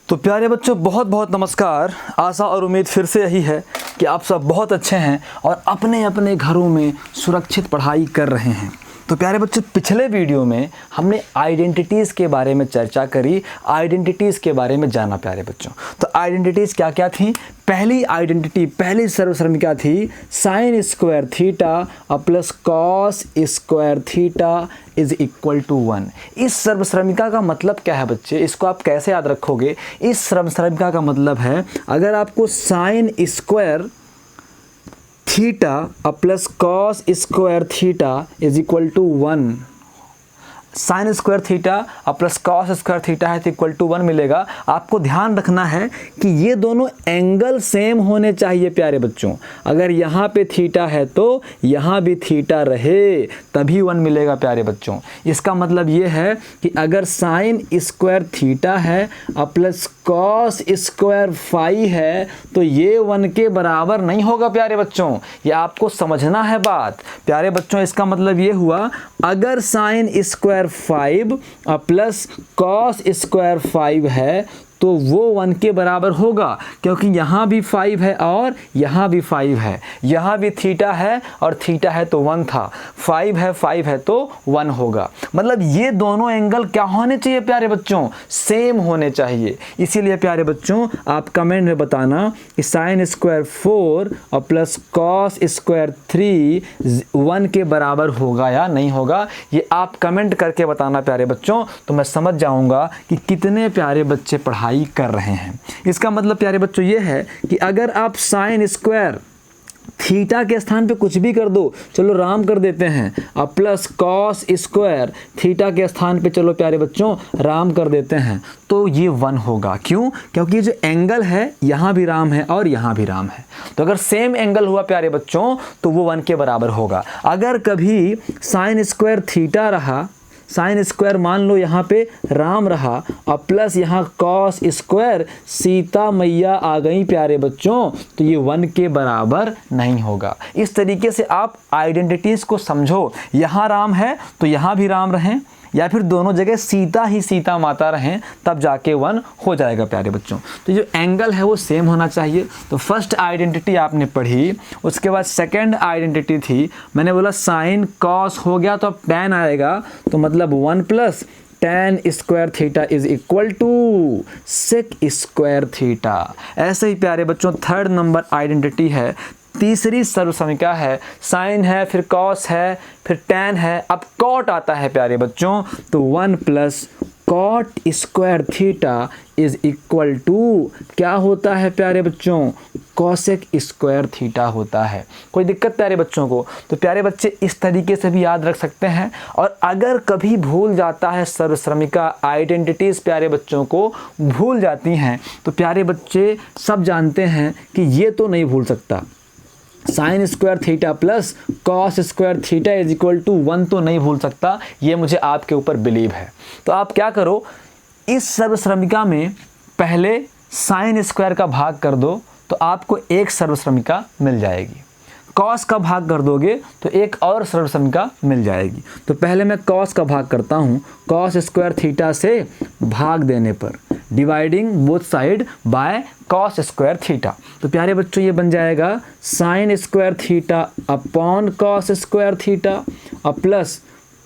तो प्यारे बच्चों बहुत बहुत नमस्कार। आशा और उम्मीद फिर से यही है कि आप सब बहुत अच्छे हैं और अपने अपने घरों में सुरक्षित पढ़ाई कर रहे हैं। तो प्यारे बच्चों पिछले वीडियो में हमने आइडेंटिटीज़ के बारे में चर्चा करी, आइडेंटिटीज़ के बारे में जाना प्यारे बच्चों। तो आइडेंटिटीज़ क्या क्या थी? पहली आइडेंटिटी, पहली सर्वसर्मिका थी sine square theta plus cos square theta is equal to 1। इस सर्वसर्मिका का मतलब क्या है बच्चे? इसको आप कैसे याद रखोगे? इस सर्वसर्मिका का मतलब है अगर आपको sine square theta plus cos square theta is equal to 1, sine square theta plus cos square theta है तो इक्वल टू 1 मिलेगा। आपको ध्यान रखना है कि ये दोनों एंगल सेम होने चाहिए प्यारे बच्चों। अगर यहाँ पे थीटा है तो यहाँ भी थीटा रहे तभी 1 मिलेगा प्यारे बच्चों। इसका मतलब ये है कि अगर साइन स्क्वायर थीटा है प्लस कॉस स्क्वायर फाई है तो ये 1 के बराबर नहीं होगा प्यारे बच्चों। ये आपको समझना है बात प्यारे बच्चों। इसका मतलब ये हुआ अगर sine square 5 plus cos square 5 है तो वो 1 के बराबर होगा, क्योंकि यहाँ भी 5 है और यहाँ भी 5 है, यहाँ भी थीटा है और थीटा है तो 1 था, 5 है तो 1 होगा। मतलब ये दोनों एंगल क्या होने चाहिए प्यारे बच्चों? सेम होने चाहिए। इसीलिए प्यारे बच्चों आप कमेंट में बताना कि sine square 4 plus cos square 3 1 के बराबर होगा या नहीं होगा। ये आप कमेंट करके बताना प्यारे बच्चों, तो मैं समझ जाऊँगा कि कितने प्यारे बच्चे पढ़ाई कर रहे हैं। इसका मतलब प्यारे बच्चों ये है कि अगर आप साइन स्क्वायर थीटा के स्थान पे कुछ भी कर दो, चलो राम कर देते हैं, अब प्लस कॉस स्क्वायर थीटा के स्थान पे चलो प्यारे बच्चों राम कर देते हैं, तो ये 1 होगा। क्यों? क्योंकि ये जो एंगल है यहाँ भी राम है और यहाँ भी राम है, तो अगर सेम एंगल हुआ प्यारे बच्चों तो वो 1 के बराबर होगा। अगर कभी साइन स्क्वायर थीटा रहा, साइन स्क्वायर मान लो यहाँ पे राम रहा और प्लस यहाँ कॉस स्क्वायर सीता मैया आ गई प्यारे बच्चों, तो ये 1 के बराबर नहीं होगा। इस तरीके से आप आइडेंटिटीज़ को समझो। यहाँ राम है तो यहाँ भी राम रहें, या फिर दोनों जगह सीता ही सीता माता रहें, तब जाके 1 हो जाएगा प्यारे बच्चों। तो जो एंगल है वो सेम होना चाहिए। तो फर्स्ट आइडेंटिटी आपने पढ़ी। उसके बाद सेकंड आइडेंटिटी थी, मैंने बोला साइन कॉस हो गया तो अब टैन आएगा, तो मतलब 1 plus tan square theta is equal to sec square theta. ऐसे ही प्यारे बच्चों थर्ड नंबर आइडेंटिटी है, तीसरी सर्वसर्मिका है, साइन है फिर कॉस है फिर टैन है, अब कॉट आता है प्यारे बच्चों, तो 1 plus cot square theta is equal to क्या होता है प्यारे बच्चों? कॉसेक स्क्वायर थीटा होता है। कोई दिक्कत प्यारे बच्चों को? तो प्यारे बच्चे इस तरीके से भी याद रख सकते हैं। और अगर कभी भूल जाता है सर्वसर्मिका, आइडेंटिटीज़ प्यारे बच्चों को भूल जाती हैं, तो प्यारे बच्चे सब जानते हैं कि ये तो नहीं भूल सकता, sine square theta plus cos square theta is equal to 1 तो नहीं भूल सकता। ये मुझे आपके ऊपर बिलीव है। तो आप क्या करो, इस सर्वसर्मिका में पहले साइन स्क्वायर का भाग कर दो तो आपको एक सर्वसर्मिका मिल जाएगी, कॉस का भाग कर दोगे तो एक और सर्वसर्मिका मिल जाएगी। तो पहले मैं कॉस का भाग करता हूँ, कॉस स्क्वायर थीटा से भाग देने पर, dividing both side by cos square theta, तो प्यारे बच्चों ये बन जाएगा sine square theta upon cos square theta और plus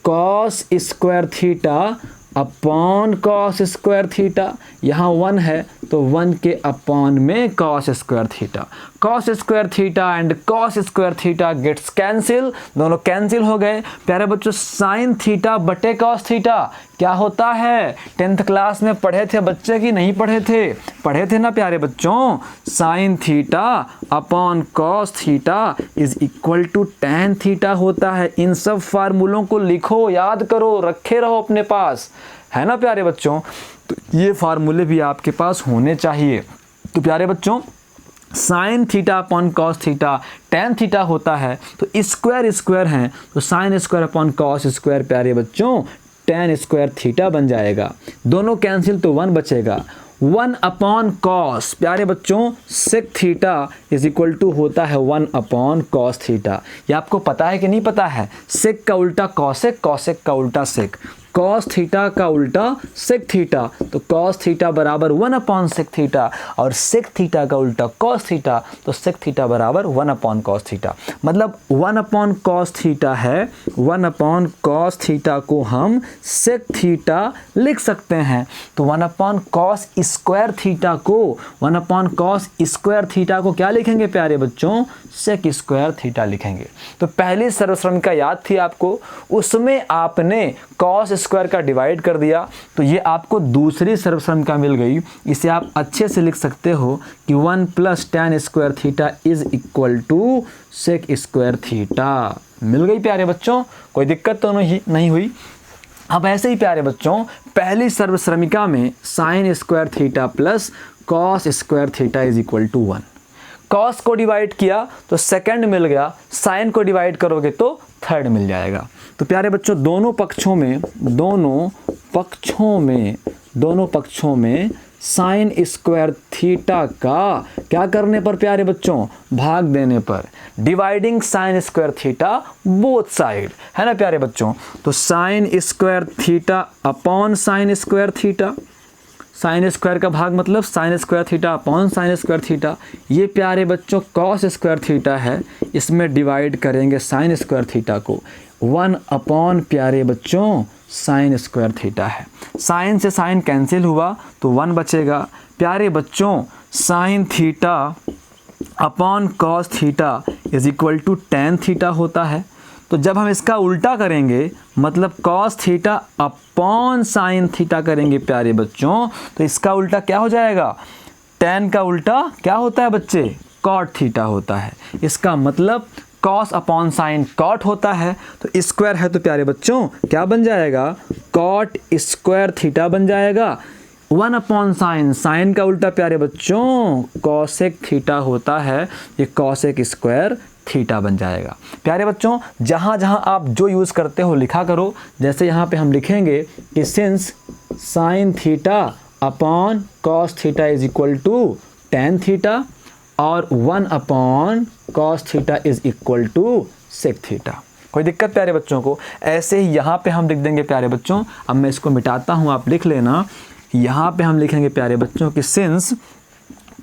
cos square theta upon cos square theta. यहाँ 1 है तो 1 के अपॉन में cos square theta, cos square theta and cos square theta gets cancel, दोनों कैंसिल हो गए। प्यारे बच्चों साइन थीटा बटे कॉस थीटा क्या होता है? 10th क्लास में पढ़े थे बच्चे कि नहीं पढ़े थे? पढ़े थे ना प्यारे बच्चों। Sine theta upon cos theta is equal to tan theta होता है। इन सब फार्मूलों को लिखो, याद करो, रखे रहो अपने पास, है ना प्यारे बच्चों। तो ये फार्मूले भी आपके पास होने चाहिए। तो प्यारे बच्चों sine theta upon cos theta tan theta होता है, तो स्क्वायर स्क्वायर हैं तो sine square upon cos square प्यारे बच्चों टैन स्क्वायर थीटा बन जाएगा। दोनों कैंसिल तो 1 बचेगा। 1 अपॉन कॉस प्यारे बच्चों sec theta is equal to होता है 1 अपॉन कॉस थीटा। ये आपको पता है कि नहीं पता है? सेक का उल्टा कॉसेक, कॉसेक का उल्टा सेक। कॉस थीटा का उल्टा सेक थीटा, तो कॉस थीटा बराबर 1 अपॉन सेक थीटा, और सेक थीटा का उल्टा कॉस थीटा, तो सेक थीटा बराबर 1 अपॉन कॉस थीटा। मतलब 1 अपॉन कॉस थीटा है, 1 अपॉन कॉस थीटा को हम सेक थीटा लिख सकते हैं। तो 1 अपॉन कॉस स्क्वायर थीटा को 1 अपॉन कॉस स्क्वायर थीटा को क्या लिखेंगे प्यारे बच्चों? सेक स्क्वायर थीटा लिखेंगे। तो पहली सर्वश्रमिका याद थी आपको, उसमें आपने कॉस स्क्वायर का डिवाइड कर दिया, तो ये आपको दूसरी सर्वश्रमिका मिल गई। इसे आप अच्छे से लिख सकते हो कि 1 plus tan square theta is equal to sec square theta. मिल गई प्यारे बच्चों, कोई दिक्कत तो नहीं हुई। अब ऐसे ही प्यारे बच्चों, पहली सर्वश्रमिका में sine square theta plus cos square theta is equal to 1। Cos को डिवाइड किया तो सेकंड मिल गया, साइन को डिवाइड करोगे तो थर्ड मिल जाएगा। तो प्यारे बच्चों, दोनों पक्षों में साइन स्क्वायर थीटा का क्या करने पर प्यारे बच्चों? भाग देने पर। Dividing sign square theta both side, है ना प्यारे बच्चों। तो sign square theta upon sine square theta, sine square का भाग मतलब sign square theta upon sine square theta. ये प्यारे बच्चों कॉस स्क्वायर थीटा है, इसमें डिवाइड करेंगे साइन स्क्वायर थीटा को। 1 अपॉन प्यारे बच्चों साइन स्क्वायर थीटा है। साइन से साइन कैंसिल हुआ तो 1 बचेगा। प्यारे बच्चों, sine theta upon cos theta is equal to tan theta होता है। तो जब हम इसका उल्टा करेंगे, मतलब cos theta upon sine theta करेंगे प्यारे बच्चों, तो इसका उल्टा क्या हो जाएगा? टेन का उल्टा क्या होता है बच्चे? कॉट थीटा होता है। इसका मतलब कॉस अपॉन साइन कॉट होता है। तो स्क्वायर है तो प्यारे बच्चों क्या बन जाएगा? कॉट स्क्वायर थीटा बन जाएगा। 1 अपॉन साइन, साइन का उल्टा प्यारे बच्चों कॉसेक थीटा होता है, ये कॉसेक स्क्वायर थीटा बन जाएगा। प्यारे बच्चों, जहाँ जहाँ आप जो यूज़ करते हो लिखा करो। जैसे यहाँ पे हम लिखेंगे कि since sine theta upon cos theta is equal to tan theta, और 1 upon cos theta is equal to sec theta. कोई दिक्कत प्यारे बच्चों को? ऐसे ही यहाँ पे हम लिख देंगे प्यारे बच्चों। अब मैं इसको मिटाता हूँ, आप लिख लेना। यहाँ पे हम लिखेंगे प्यारे बच्चों कि since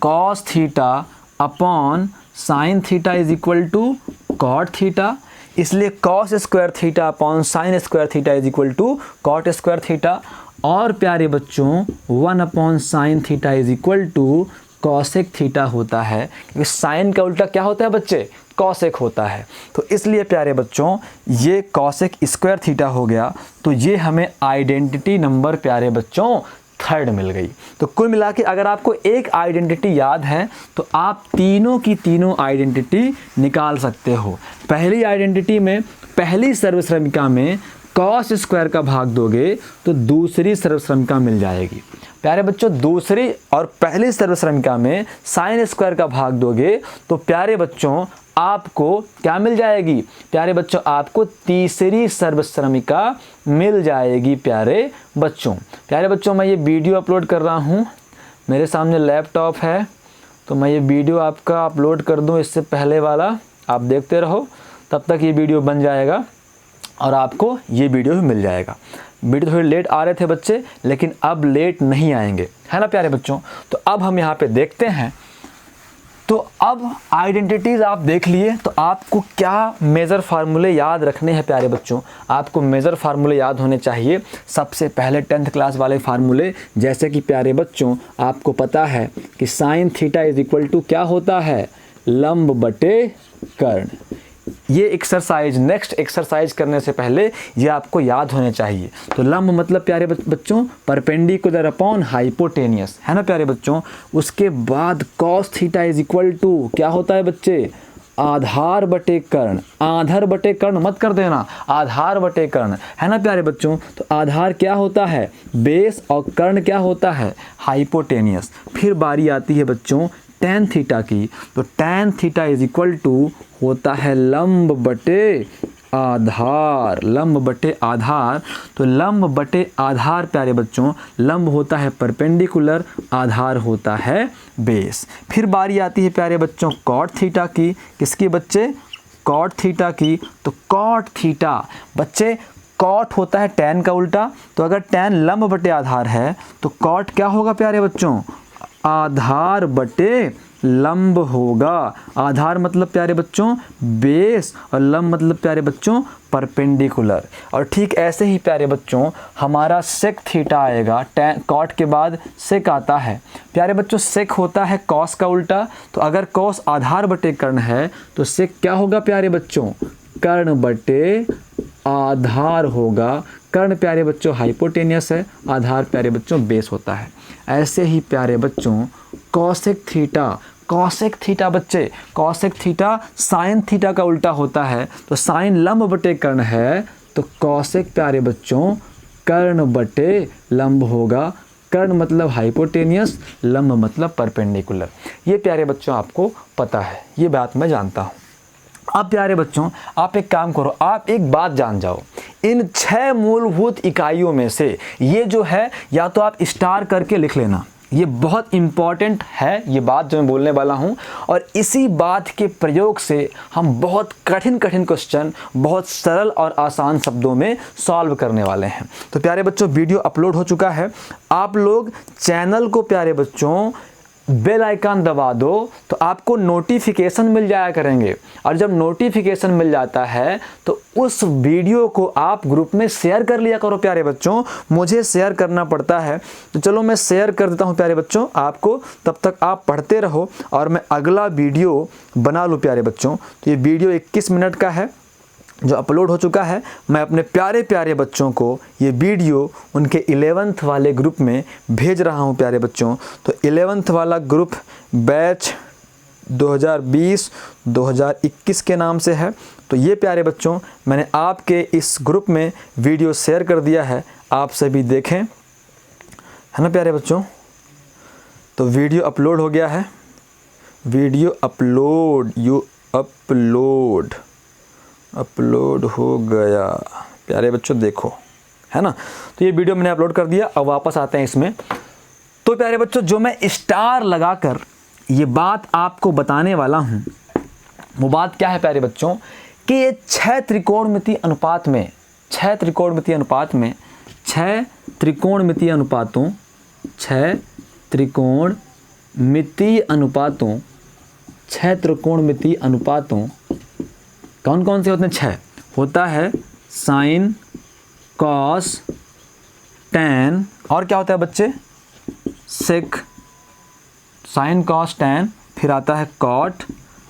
cos theta upon sine theta is equal to cot theta, इसलिए cos square theta upon sine square theta is equal to cot square theta. और प्यारे बच्चों 1 upon sine theta is equal to cosec theta होता है, क्योंकि sign का उल्टा क्या होता है बच्चे? कॉसेक होता है। तो इसलिए प्यारे बच्चों ये कॉसेक स्क्वायर थीटा हो गया। तो ये हमें आइडेंटिटी नंबर प्यारे बच्चों थर्ड मिल गई। तो कुल मिला के अगर आपको एक आइडेंटिटी याद है तो आप तीनों की तीनों आइडेंटिटी निकाल सकते हो। पहली आइडेंटिटी में, पहली सर्वश्रमिका में कॉस स्क्वायर का भाग दोगे तो दूसरी सर्वश्रमिका मिल जाएगी। प्यारे बच्चों, दूसरी और पहली सर्वश्रमिका में साइन स्क्वायर का भाग दोगे तो प्यारे बच्चों आपको क्या मिल जाएगी? प्यारे बच्चों आपको तीसरी सर्वश्रमिका मिल जाएगी प्यारे बच्चों। प्यारे बच्चों, मैं ये वीडियो अपलोड कर रहा हूँ, मेरे सामने लैपटॉप है, तो मैं ये वीडियो आपका अपलोड कर दूँ। इससे पहले वाला आप देखते रहो, तब तक ये वीडियो बन जाएगा और आपको ये वीडियो भी मिल जाएगा। वीडियो थोड़ी लेट आ रहे थे बच्चे, लेकिन अब लेट नहीं आएंगे, है ना प्यारे बच्चों। तो अब हम यहाँ पे देखते हैं। तो अब आइडेंटिटीज़ आप देख लिए, तो आपको क्या मेजर फार्मूले याद रखने हैं प्यारे बच्चों? आपको मेजर फार्मूले याद होने चाहिए। सबसे पहले 10th क्लास वाले फार्मूले, जैसे कि प्यारे बच्चों आपको पता है कि sine theta is equal to क्या होता है? लंब बटे कर्ण। ये एक्सरसाइज, नेक्स्ट एक्सरसाइज करने से पहले ये आपको याद होने चाहिए। तो लंब मतलब प्यारे बच्चों परपेंडिकुलर अपॉन हाइपोटेनियस, है ना प्यारे बच्चों। उसके बाद cos theta is equal to क्या होता है बच्चे? आधार बटे कर्ण। आधार बटे कर्ण मत कर देना, आधार बटे कर्ण, है ना प्यारे बच्चों। तो आधार क्या होता है? बेस, और कर्ण क्या होता है? हाइपोटेनियस। फिर बारी आती है बच्चों tan थीटा की। तो tan theta is equal to होता है लंब बटे आधार। लंब बटे आधार, तो लंब बटे आधार प्यारे बच्चों, लंब होता है परपेंडिकुलर, आधार होता है बेस। फिर बारी आती है प्यारे बच्चों कॉट थीटा की। किसकी बच्चे? कॉट थीटा की। तो कॉट थीटा बच्चे, कॉट होता है tan का उल्टा, तो अगर tan लंब बटे आधार है तो कॉट क्या होगा प्यारे बच्चों, आधार बटे लंब होगा। आधार मतलब प्यारे बच्चों बेस और लंब मतलब प्यारे बच्चों परपेंडिकुलर। और ठीक ऐसे ही प्यारे बच्चों हमारा सेक थीटा आएगा, कॉट के बाद सेक आता है। प्यारे बच्चों सेक होता है कॉस का उल्टा, तो अगर कॉस आधार बटे कर्ण है तो सेक क्या होगा प्यारे बच्चों, कर्ण बटे आधार होगा। कर्ण प्यारे बच्चों हाइपोटेनियस है, आधार प्यारे बच्चों बेस होता है। ऐसे ही प्यारे बच्चों कॉसेक थीटा, कॉसेक थीटा बच्चे, कॉसेक थीटा साइन थीटा का उल्टा होता है, तो साइन लंब बटे कर्ण है तो कॉसेक प्यारे बच्चों कर्ण बटे लंब होगा। कर्ण मतलब हाइपोटेनियस, लंब मतलब परपेंडिकुलर। ये प्यारे बच्चों आपको पता है, ये बात मैं जानता हूँ। अब प्यारे बच्चों आप एक काम करो, आप एक बात जान जाओ, इन 6 मूलभूत इकाइयों में से ये जो है या तो आप स्टार करके लिख लेना, ये बहुत इम्पॉर्टेंट है ये बात जो मैं बोलने वाला हूँ। और इसी बात के प्रयोग से हम बहुत कठिन कठिन क्वेश्चन बहुत सरल और आसान शब्दों में सॉल्व करने वाले हैं। तो प्यारे बच्चों वीडियो अपलोड हो चुका है, आप लोग चैनल को प्यारे बच्चों बेल आइकन दबा दो तो आपको नोटिफिकेशन मिल जाया करेंगे। और जब नोटिफिकेशन मिल जाता है तो उस वीडियो को आप ग्रुप में शेयर कर लिया करो प्यारे बच्चों। मुझे शेयर करना पड़ता है तो चलो मैं शेयर कर देता हूं प्यारे बच्चों आपको, तब तक आप पढ़ते रहो और मैं अगला वीडियो बना लूँ प्यारे बच्चों। तो ये वीडियो 21 मिनट का है जो अपलोड हो चुका है। मैं अपने प्यारे प्यारे बच्चों को ये वीडियो उनके 11th वाले ग्रुप में भेज रहा हूँ प्यारे बच्चों। तो 11th वाला ग्रुप बैच 2020-2021 के नाम से है। तो ये प्यारे बच्चों मैंने आपके इस ग्रुप में वीडियो शेयर कर दिया है, आप सभी देखें, है ना प्यारे बच्चों। तो वीडियो अपलोड हो गया है, वीडियो अपलोड हो गया प्यारे बच्चों, देखो है ना। तो ये वीडियो मैंने अपलोड कर दिया। अब वापस आते हैं इसमें। तो प्यारे बच्चों जो मैं स्टार लगाकर ये बात आपको बताने वाला हूँ वो बात क्या है प्यारे बच्चों कि ये 6 त्रिकोणमितीय अनुपात में 6 त्रिकोणमितीय अनुपातों कौन कौन से होते हैं? 6 होता है साइन, कॉस, टैन और क्या होता है बच्चे? सेक। साइन, कॉस, टैन, फिर आता है कॉट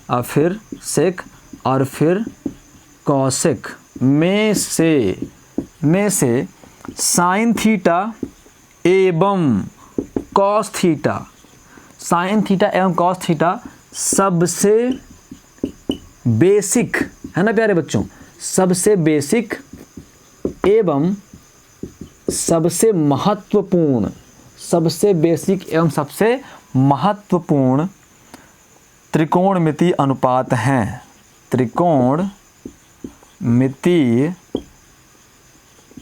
और फिर सेक और फिर कॉसेक। में से साइन थीटा एवं कॉस थीटा, साइन थीटा एवं कॉस थीटा सबसे बेसिक है ना प्यारे बच्चों, सबसे बेसिक एवं सबसे महत्वपूर्ण, सबसे बेसिक एवं सबसे महत्वपूर्ण त्रिकोणमितीय अनुपात हैं। त्रिकोणमितीय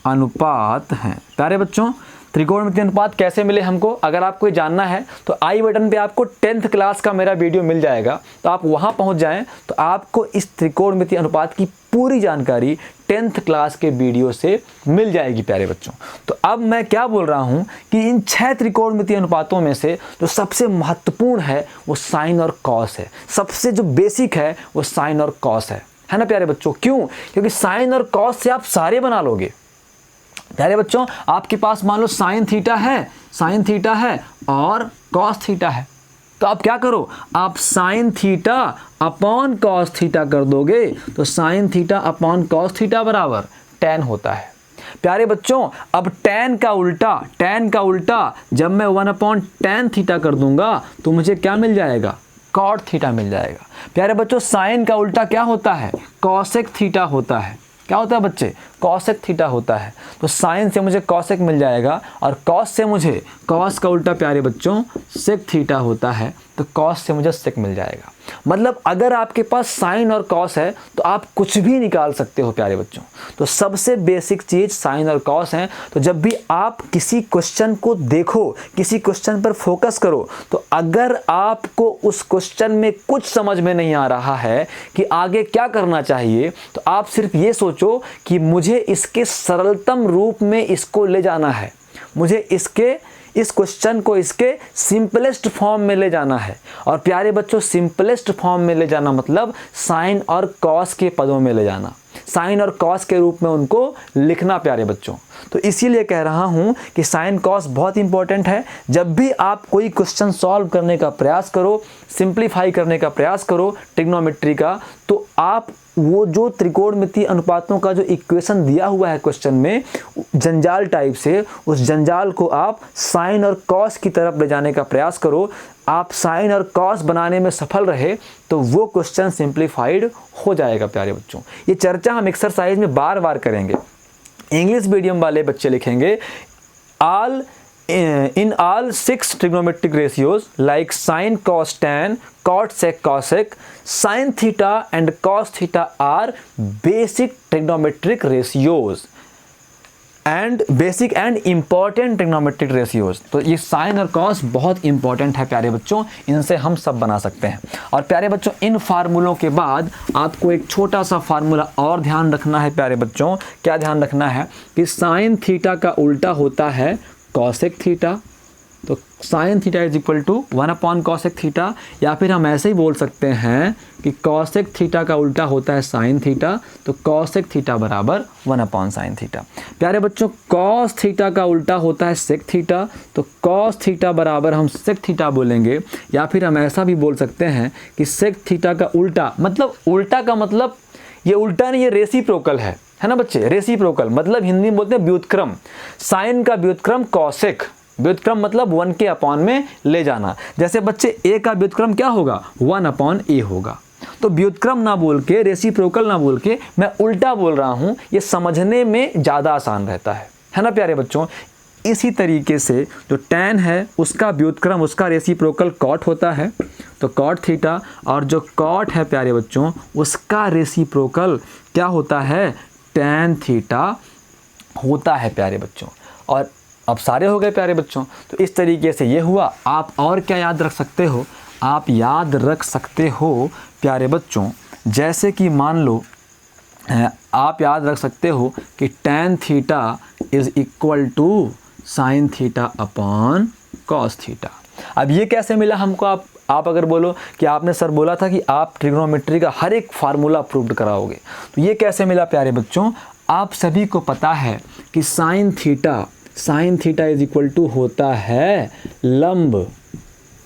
अनुपात हैं प्यारे बच्चों। त्रिकोणमितीय अनुपात कैसे मिले हमको, अगर आपको ये जानना है तो आई बटन पे आपको 10th क्लास का मेरा वीडियो मिल जाएगा, तो आप वहाँ पहुँच जाएं तो आपको इस त्रिकोणमितीय अनुपात की पूरी जानकारी 10th क्लास के वीडियो से मिल जाएगी प्यारे बच्चों। तो अब मैं क्या बोल रहा हूँ कि इन 6 त्रिकोणमितीय अनुपातों में से जो सबसे महत्वपूर्ण है वो साइन और कॉस है, सबसे जो बेसिक है वो साइन और कॉस है ना प्यारे बच्चों। क्यों? क्योंकि साइन और कॉस से आप सारे बना लोगे प्यारे बच्चों। आपके पास मान लो साइन थीटा है और कॉस थीटा है, तो आप क्या करो, आप sign theta upon cos theta कर दोगे तो sine theta upon cos theta बराबर tan होता है प्यारे बच्चों। अब tan का उल्टा जब मैं 1/tan थीटा कर दूंगा तो मुझे क्या मिल जाएगा? cot थीटा मिल जाएगा प्यारे बच्चों। साइन का उल्टा क्या होता है? cosec थीटा होता है। क्या होता है बच्चे? cosec थीटा होता है। तो साइन से मुझे cosec मिल जाएगा और cos से मुझे cos का उल्टा प्यारे बच्चों sec थीटा होता है, तो cos से मुझे sec मिल जाएगा। मतलब अगर आपके पास साइन और cos है तो आप कुछ भी निकाल सकते हो प्यारे बच्चों। तो सबसे बेसिक चीज़ साइन और cos हैं। तो जब भी आप किसी क्वेश्चन को देखो, किसी क्वेश्चन पर फोकस करो, तो अगर आपको उस क्वेश्चन में कुछ समझ में नहीं आ रहा है कि आगे क्या करना चाहिए, तो आप सिर्फ ये सोचो कि मुझे मुझे इसके सरलतम रूप में इसको ले जाना है, मुझे इस क्वेश्चन को इसके सिंपलेस्ट फॉर्म में ले जाना है। और प्यारे बच्चों, सिंपलेस्ट फॉर्म में ले जाना मतलब साइन और कॉस के पदों में ले जाना, साइन और कॉस के रूप में उनको लिखना प्यारे बच्चों। तो इसीलिए कह रहा हूं कि साइन कॉस बहुत इंपॉर्टेंट है। जब भी आप कोई क्वेश्चन सॉल्व करने का प्रयास करो, सिंप्लीफाई करने का प्रयास करो ट्रिग्नोमेट्री का, तो आप वो जो त्रिकोणमितीय अनुपातों का जो इक्वेशन दिया हुआ है क्वेश्चन में जंजाल टाइप से, उस जंजाल को आप साइन और कॉस की तरफ ले जाने का प्रयास करो। आप साइन और कॉस बनाने में सफल रहे तो वो क्वेश्चन सिंप्लीफाइड हो जाएगा प्यारे बच्चों। ये चर्चा हम एक्सरसाइज में बार बार करेंगे। इंग्लिश मीडियम वाले बच्चे लिखेंगे in all 6 trigonometric ratios like sin, cos, tan, cot, sec, cosec, sin theta and cos theta are basic trigonometric ratios and basic and important trigonometric ratios। तो ये sin और cos बहुत important है प्यारे बच्चों, इनसे हम सब बना सकते हैं। और प्यारे बच्चों, इन फार्मूलों के बाद आपको एक छोटा सा फार्मूला और ध्यान रखना है प्यारे बच्चों। क्या ध्यान रखना है कि sin थीटा का उल्टा होता है कॉसेक थीटा। तो sine theta is equal to 1 cosec theta, या फिर हम ऐसे ही बोल सकते हैं कि कॉसेक थीटा का उल्टा होता है साइन थीटा, तो कॉसेक थीटा बराबर 1 साइन थीटा। प्यारे बच्चों, कॉस थीटा का उल्टा होता है सेक थीटा, तो कॉस थीटा बराबर हम सेक थीटा बोलेंगे। या फिर हम ऐसा भी बोल सकते हैं कि सेक थीटा का उल्टा, मतलब उल्टा का मतलब ये उल्टा नहीं, ये रेसिप्रोकल है ना बच्चे। रेसिप्रोकल मतलब हिंदी में बोलते हैं व्युत्क्रम। साइन का व्युत्क्रम कॉसेक, व्युत्क्रम मतलब 1 के अपॉन में ले जाना। जैसे बच्चे ए का व्युत्क्रम क्या होगा, 1/a होगा। तो व्युत्क्रम ना बोल के, रेसिप्रोकल ना बोल के मैं उल्टा बोल रहा हूं, ये समझने में ज़्यादा आसान रहता है ना प्यारे बच्चों। इसी तरीके से जो tan है उसका व्युत्क्रम, उसका रेसिप्रोकल कॉट होता है, तो कॉट थीटा, और जो कॉट है प्यारे बच्चों उसका रेसिप्रोकल क्या होता है, tan थीटा होता है प्यारे बच्चों। और अब सारे हो गए प्यारे बच्चों। तो इस तरीके से ये हुआ। आप और क्या याद रख सकते हो, आप याद रख सकते हो प्यारे बच्चों, जैसे कि मान लो आप याद रख सकते हो कि tan theta is equal to sine theta upon cos theta. अब ये कैसे मिला हमको, आप अगर बोलो कि आपने सर बोला था कि आप ट्रिग्नोमेट्री का हर एक फार्मूला प्रूव्ड कराओगे, तो ये कैसे मिला प्यारे बच्चों। आप सभी को पता है कि sine theta is equal to होता है लंब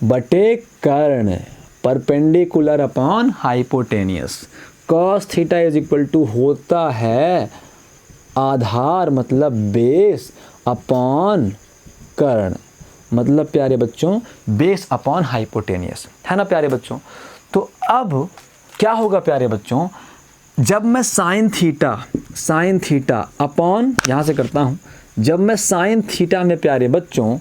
बटे कर्ण, perpendicular upon hypotenuse. Cos theta is equal to होता है आधार मतलब बेस अपॉन कर्ण, मतलब प्यारे बच्चों बेस अपॉन हाइपोटेनियस, है ना प्यारे बच्चों। तो अब क्या होगा प्यारे बच्चों, जब मैं साइन थीटा अपॉन यहाँ से करता हूँ, जब मैं साइन थीटा में प्यारे बच्चों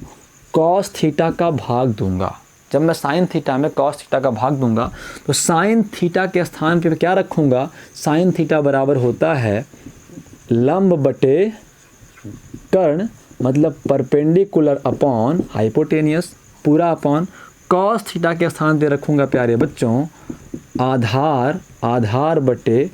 कॉस थीटा का भाग दूंगा, जब मैं साइन थीटा में कॉस थीटा का भाग दूंगा, तो साइन थीटा के स्थान पे क्या रखूँगा, साइन थीटा बराबर होता है लंब बटे कर्ण, मतलब परपेंडिकुलर अपॉन हाइपोटेनियस, पूरा अपॉन। कॉस थीटा के स्थान पे रखूँगा प्यारे बच्चों आधार बटे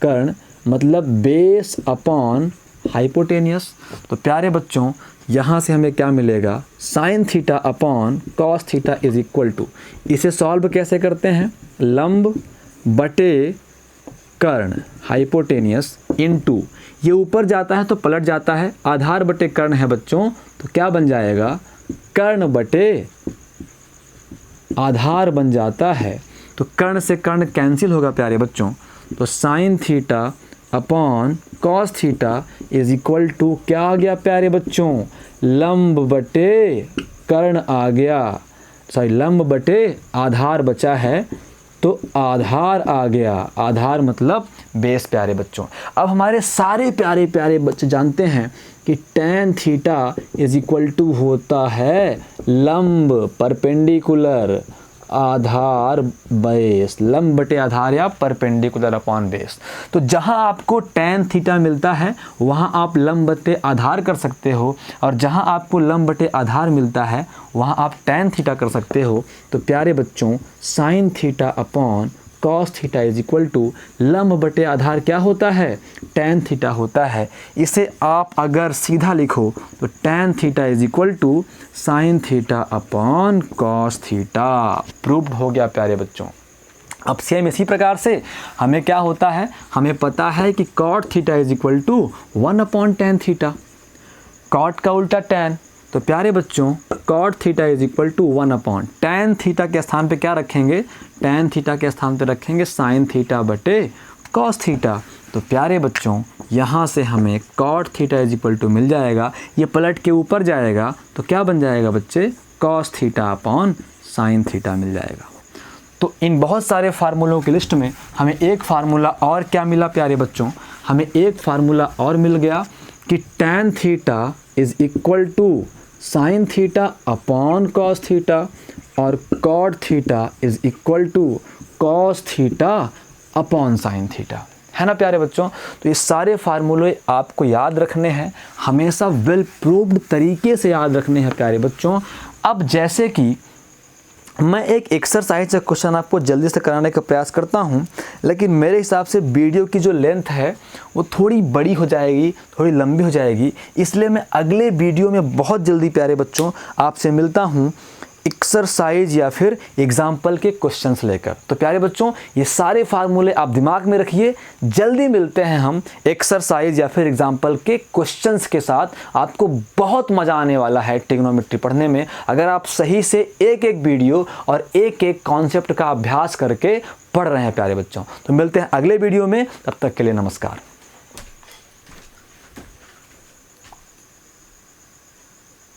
कर्ण, मतलब बेस अपॉन हाइपोटेनियस। तो प्यारे बच्चों यहाँ से हमें क्या मिलेगा, sine theta upon cos theta is equal to, इसे सॉल्व कैसे करते हैं, लंब बटे कर्ण हाइपोटेनियस इनटू, ये ऊपर जाता है तो पलट जाता है, आधार बटे कर्ण है बच्चों, तो क्या बन जाएगा, कर्ण बटे आधार बन जाता है। तो कर्ण से कर्ण कैंसिल होगा प्यारे बच्चों, तो sine theta upon cos theta is equal to क्या आ गया प्यारे बच्चों, लंब बटे कर्ण आ गया, सॉरी लंब बटे आधार बचा है, तो आधार आ गया, आधार मतलब बेस प्यारे बच्चों। अब हमारे सारे प्यारे प्यारे बच्चे जानते हैं कि tan theta is equal to होता है लंब परपेंडिकुलर आधार बेस, लंब बटे आधार या परपेंडिकुलर अपॉन बेस। तो जहां आपको tan थीटा मिलता है वहां आप लंब बटे आधार कर सकते हो, और जहां आपको लंब बटे आधार मिलता है वहां आप tan थीटा कर सकते हो। तो प्यारे बच्चों sine theta upon cos theta is equal to लंब बटे आधार क्या होता है, tan थीटा होता है। इसे आप अगर सीधा लिखो तो tan theta is equal to sine theta upon cos theta. Proved हो गया प्यारे बच्चों। अब सेम इसी प्रकार से हमें क्या होता है, हमें पता है कि cot theta is equal to 1 upon tan theta. Cot का उल्टा tan, तो प्यारे बच्चों cot theta is equal to 1 upon tan theta के स्थान पे क्या रखेंगे, tan थीटा के स्थान पे रखेंगे साइन थीटा बटे कॉस थीटा। तो प्यारे बच्चों यहाँ से हमें cot theta is equal to मिल जाएगा, ये पलट के ऊपर जाएगा तो क्या बन जाएगा बच्चे, cos theta upon sine theta मिल जाएगा। तो इन बहुत सारे फार्मूलों की लिस्ट में हमें एक फार्मूला और क्या मिला प्यारे बच्चों, हमें एक फार्मूला और मिल गया कि tan theta is equal to sine theta upon cos theta और cot theta is equal to cos theta upon sine theta, है ना प्यारे बच्चों। तो ये सारे फार्मूले आपको याद रखने हैं, हमेशा वेल प्रूव्ड तरीके से याद रखने हैं प्यारे बच्चों। अब जैसे कि मैं एक एक्सरसाइज का क्वेश्चन आपको जल्दी से कराने का प्रयास करता हूं, लेकिन मेरे हिसाब से वीडियो की जो लेंथ है वो थोड़ी बड़ी हो जाएगी, थोड़ी लंबी हो जाएगी, इसलिए मैं अगले वीडियो में बहुत जल्दी प्यारे बच्चों आपसे मिलता हूं एक्सरसाइज या फिर एग्जाम्पल के क्वेश्चंस लेकर। तो प्यारे बच्चों ये सारे फार्मूले आप दिमाग में रखिए, जल्दी मिलते हैं हम एक्सरसाइज या फिर एग्जाम्पल के क्वेश्चंस के साथ। आपको बहुत मज़ा आने वाला है ट्रिग्नोमेट्री पढ़ने में, अगर आप सही से एक एक वीडियो और एक एक कॉन्सेप्ट का अभ्यास करके पढ़ रहे हैं प्यारे बच्चों। तो मिलते हैं अगले वीडियो में, तब तक के लिए नमस्कार।